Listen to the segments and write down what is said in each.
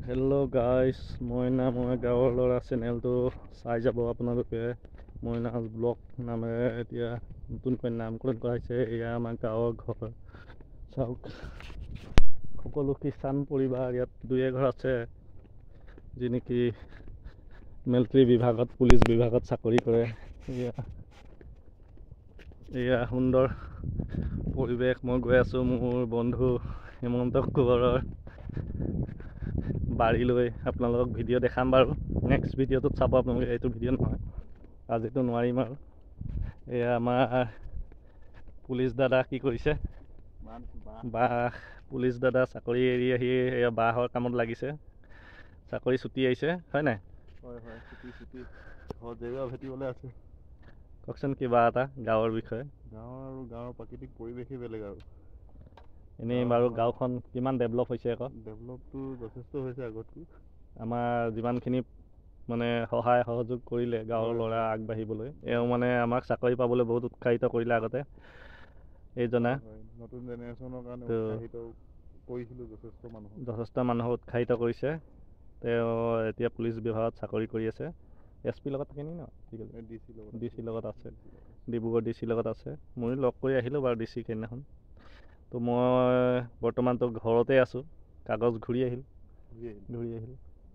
Hello' guys, মইনা মই গাঁৱৰ ল'ৰা চেনেলটো চাই যাব আপোনালোকে। মইনাজ ব্লগ নামেৰে এতিয়া নতুনকৈ নামকৰণ কৰা হৈছে। এয়া আমাৰ গাঁৱৰ ঘৰ চাওক, সকলো খ্ৰীষ্টান পৰিবাৰ ইয়াত দুই এঘৰ আছে যি নেকি মিলিটাৰী বিভাগত, পুলিচ বিভাগত চাকৰি কৰে। এয়া সুন্দৰ পৰিৱেশ। মই গৈ আছোঁ মোৰ বন্ধু হিমন্ত কোঁৱৰৰ বাৰীলৈ। আপোনালোকক ভিডিঅ' দেখাম বাৰু, নেক্সট ভিডিঅ'টোত চাব আপোনালোকে। এইটো ভিডিঅ' নহয়, আজিতো নোৱাৰিম আৰু। এয়া আমাৰ পুলিচ দাদা কি কৰিছে, পুলিচ দাদা চাকৰি এৰি আহি এয়া বাঁহৰ কামত লাগিছে। চাকৰি ছুটি আহিছে হয় নাই? হয়, ছুটি ঘৰত জেগা ভেটিবলৈ আছে। কওকচোন কিবা এটা গাঁৱৰ বিষয়ে। গাঁৱৰ প্ৰাকৃতিক পৰিৱেশেই বেলেগ আৰু। এনেই বাৰু গাঁওখন কিমান ডেভেলপ হৈছে আকৌ? ডেভেলপটো যথেষ্ট হৈছে আগতকৈ। আমাৰ যিমানখিনি মানে সহায় সহযোগ কৰিলে গাঁৱৰ ল'ৰা আগবাঢ়িবলৈ, এওঁ মানে আমাক চাকৰি পাবলৈ বহুত উৎসাহিত কৰিলে আগতে এইজনা। নতুন জেনেৰেশ্যনৰ কাৰণে উৎসাহিত কৰিছিলোঁ যথেষ্ট মানুহক উৎসাহিত কৰিছে। তেওঁ এতিয়া পুলিচ বিভাগত চাকৰি কৰি আছে। এছ পিৰ লগত থাকে নি ন? ডি চিৰ লগত আছে, ডিব্ৰুগড় ডি চিৰ লগত আছে। ময়ো লগ কৰি আহিলোঁ বাৰু ডি চিক সেইদিনাখন। তো মই বৰ্তমানতো ঘৰতে আছোঁ। কাগজ ঘূৰি আহিল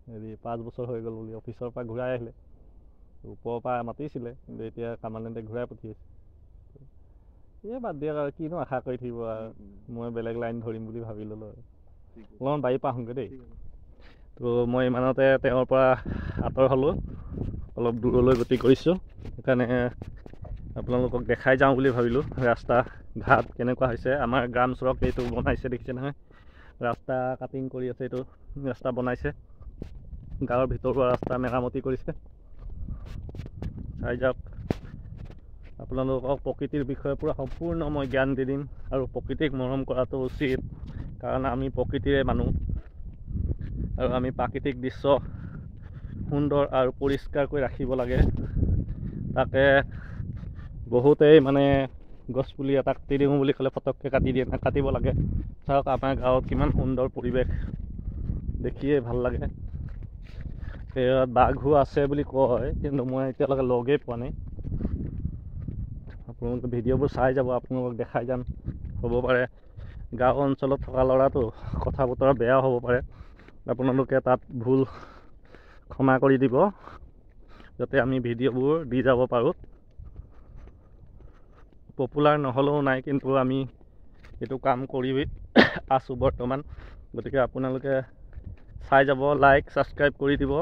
হেৰি 5 বছৰ হৈ গ'ল বুলি অফিচৰ পৰা ঘূৰাই আহিলে। ওপৰৰ পৰা মাতিছিলে কিন্তু এতিয়া কামাণ্ডেণ্টে ঘূৰাই পঠিয়াইছে। এই বাদ দিয়ক আৰু, কিনো আশা কৰি থাকিব আৰু। মই বেলেগ লাইন ধৰিম বুলি ভাবি ল'লোঁ আৰু। অলপমান বাৰীৰ পৰা আহোঁগৈ দেই। তো মই ইমানতে তেওঁৰ পৰা আঁতৰ হ'লোঁ, অলপ দূৰলৈ গতি কৰিছোঁ। সেইকাৰণে আপোনালোকক দেখাই যাওঁ বুলি ভাবিলোঁ ৰাস্তা ঘাট কেনেকুৱা হৈছে। আমাৰ গ্ৰাম চড়ক এইটো বনাইছে দেখিছে নহয়, ৰাস্তা কাটিং কৰি আছে। এইটো ৰাস্তা বনাইছে, গাঁৱৰ ভিতৰুৱা ৰাস্তা মেৰামতি কৰিছে। চাই যাওক। আপোনালোকক প্ৰকৃতিৰ বিষয়ে পূৰা সম্পূৰ্ণ মই জ্ঞান দি দিম। আৰু প্ৰকৃতিক মৰম কৰাটো উচিত, কাৰণ আমি প্ৰকৃতিৰে মানুহ আৰু আমি প্ৰাকৃতিক দৃশ্য সুন্দৰ আৰু পৰিষ্কাৰকৈ ৰাখিব লাগে। তাকে বহুতেই মানে গছপুলি এটা কাটি দিওঁ বুলি ক'লে পটককৈ কাটি দিয়ে, নাকাটিব লাগে। চাওক আমাৰ গাঁৱত কিমান সুন্দৰ পৰিৱেশ, দেখিয়ে ভাল লাগে। ইয়াত বাঘো আছে বুলি কয়, কিন্তু মই এতিয়ালৈকে লগেই পোৱা নাই। আপোনালোকে ভিডিঅ'বোৰ চাই যাব, আপোনালোকক দেখাই যাম। হ'ব পাৰে গাঁও অঞ্চলত থকা ল'ৰাটো কথা বতৰা বেয়াও হ'ব পাৰে, আপোনালোকে তাত ভুল ক্ষমা কৰি দিব, যাতে আমি ভিডিঅ'বোৰ দি যাব পাৰোঁ। পপুলাৰ নহ'লেও নাই, কিন্তু আমি এইটো কাম কৰি আছোঁ বৰ্তমান। গতিকে আপোনালোকে চাই যাব, লাইক ছাবস্ক্ৰাইব কৰি দিব।